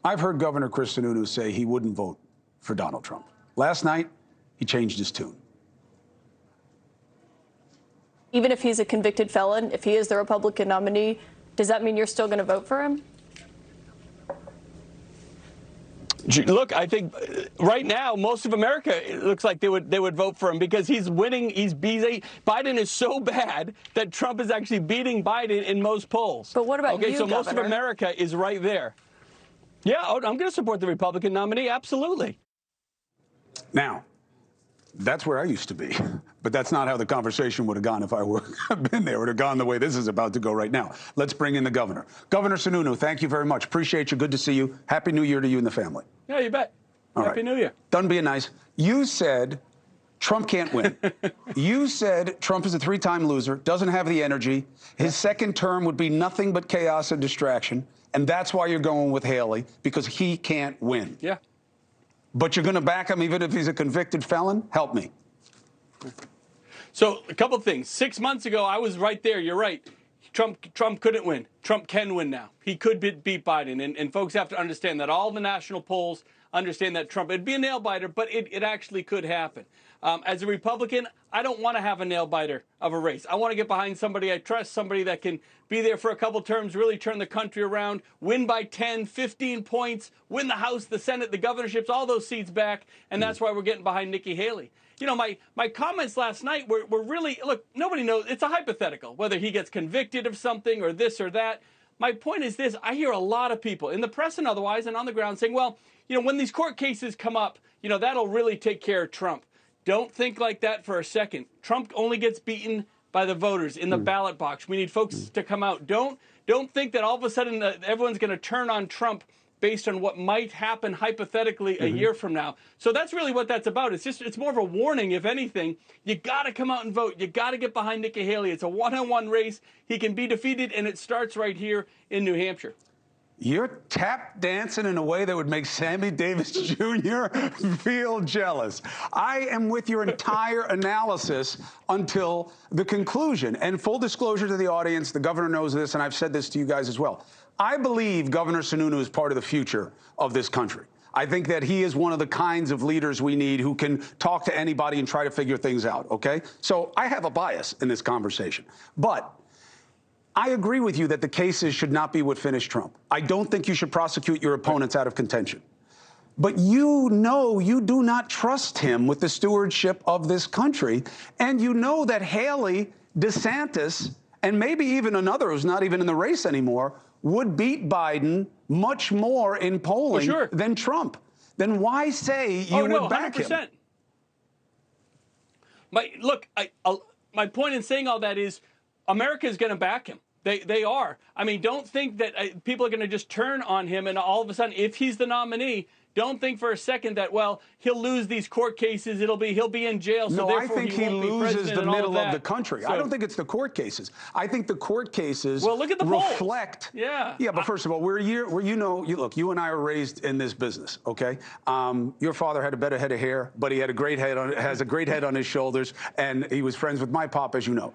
I've heard Governor Chris Sununu say he wouldn't vote for Donald Trump. Last night, he changed his tune. Even if he's a convicted felon, if he is the Republican nominee, does that mean you're still going to vote for him? Look, I think right now, most of America, it looks like they would vote for him because he's winning. Biden is so bad that Trump is actually beating Biden in most polls. But what about you, so Governor? Most of America is right there. Yeah, I'm going to support the Republican nominee. Absolutely. Now, that's where I used to be, but that's not how the conversation would have gone if I were been there. It would have gone the way this is about to go right now. Let's bring in the governor. Governor Sununu, thank you very much. Appreciate you. Good to see you. Happy New Year to you and the family. Yeah, you bet. All Happy right. New Year. Done being nice. You said Trump can't win. You said Trump is a three-time loser, doesn't have the energy. His second term would be nothing but chaos and distraction, and that's why you're going with Haley, because he can't win. Yeah. But you're going to back him even if he's a convicted felon? Help me. So a couple of things. 6 months ago, I was right there. You're right. Trump couldn't win. Trump can win now. He could beat Biden. And folks have to understand that all the national polls understand that Trump, it'd be a nail biter, but it actually could happen. As a Republican, I don't want to have a nail biter of a race. I want to get behind somebody I trust, somebody that can be there for a couple terms, really turn the country around, win by 10, 15 points, win the House, the Senate, the governorships, all those seats back. And that's why we're getting behind Nikki Haley. You know, my comments last night were really, look, nobody knows. It's a hypothetical, whether he gets convicted of something or this or that. My point is this. I hear a lot of people in the press and otherwise and on the ground saying, well, you know, when these court cases come up, you know, that'll really take care of Trump. Don't think like that for a second. Trump only gets beaten by the voters in the ballot box. We need folks to come out. Don't think that all of a sudden everyone's going to turn on Trump based on what might happen hypothetically a year from now. So that's really what that's about. It's more of a warning, if anything. You got to come out and vote. You got to get behind Nikki Haley. It's a one-on-one race. He can be defeated, and it starts right here in New Hampshire. You're tap dancing in a way that would make Sammy Davis Jr. feel jealous. I am with your entire analysis until the conclusion. And full disclosure to the audience, the governor knows this, and I've said this to you guys as well. I believe Governor Sununu is part of the future of this country. I think that he is one of the kinds of leaders we need who can talk to anybody and try to figure things out, okay? So I have a bias in this conversation. But I agree with you that the cases should not be what finished Trump. I don't think you should prosecute your opponents out of contention. But you know you do not trust him with the stewardship of this country. And you know that Haley, DeSantis, and maybe even another who's not even in the race anymore, would beat Biden much more in polling than Trump. Then why say you would back 100%. him? My point in saying all that is America is going to back him. They are. I mean, don't think that people are going to just turn on him and all of a sudden, if he's the nominee, don't think for a second that, well, he'll lose these court cases. He'll be in jail. So no, I think he loses the middle of the country. So, I don't think it's the court cases. I think the court cases look at the reflect. Polls. Yeah. Yeah, but first of all, look, you and I are raised in this business, okay? Your father had a better head of hair, but he had has a great head on his shoulders, and he was friends with my pop, as you know.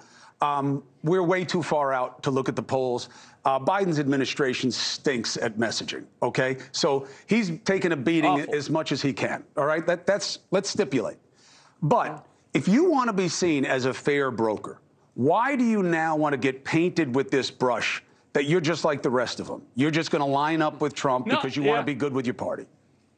We're way too far out to look at the polls. Biden's administration stinks at messaging, okay? So he's taken a beating as much as he can, all right? Let's stipulate. But if you want to be seen as a fair broker, why do you now want to get painted with this brush that you're just like the rest of them? You're just going to line up with Trump because you want to be good with your party.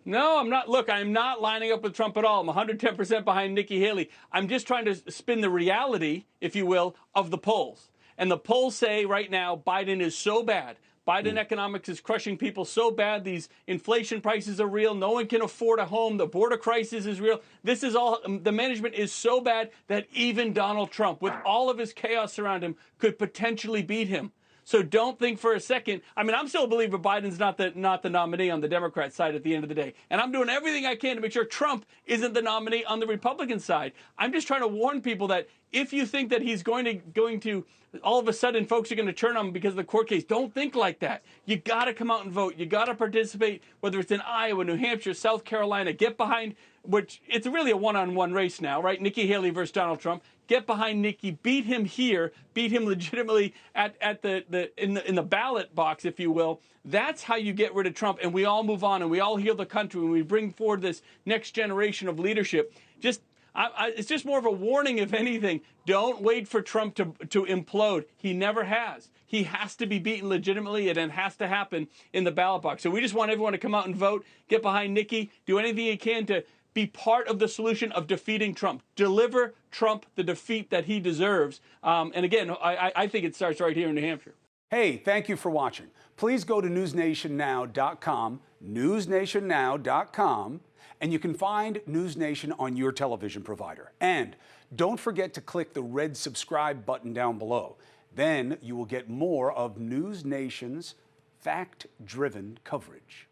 No, I'm not. Look, I'm not lining up with Trump at all. I'm 110% behind Nikki Haley. I'm just trying to spin the reality, if you will, of the polls. And the polls say right now Biden is so bad. Biden economics is crushing people so bad. These inflation prices are real. No one can afford a home. The border crisis is real. This is all, the management is so bad that even Donald Trump, with all of his chaos around him, could potentially beat him. So don't think for a second. I mean, I'm still a believer Biden's not the nominee on the Democrat side at the end of the day. And I'm doing everything I can to make sure Trump isn't the nominee on the Republican side. I'm just trying to warn people that if you think that he's going to all of a sudden folks are going to turn on him because of the court case, don't think like that. You got to come out and vote. You got to participate, whether it's in Iowa, New Hampshire, South Carolina. Get behind, which it's really a one-on-one race now, right? Nikki Haley versus Donald Trump. get behind Nikki, beat him here, beat him legitimately in the ballot box, if you will. That's how you get rid of Trump, and we all move on, and we all heal the country, and we bring forward this next generation of leadership. It's just more of a warning, if anything. Don't wait for Trump to implode. He never has. He has to be beaten legitimately, and it has to happen in the ballot box. So we just want everyone to come out and vote, get behind Nikki, do anything you can to be part of the solution of defeating Trump. Deliver Trump the defeat that he deserves. And again, I think it starts right here in New Hampshire. Hey, thank you for watching. Please go to newsnationnow.com, newsnationnow.com, and you can find NewsNation on your television provider. And don't forget to click the red subscribe button down below. Then you will get more of NewsNation's fact-driven coverage.